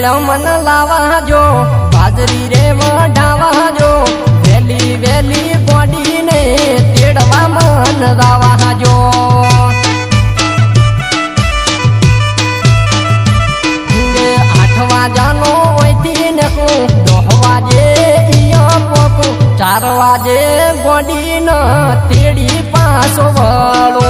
મેળો મન લાવા જો બાજરી રે વઢાવા જો વેલી વેલી બોડી ને તેડવા મન લાવા જો 8 વાજાનો ઓયથી ને 10 વાજે ઈયા પોકું 4 વાજે બોડી ન તેડી પાછો વળો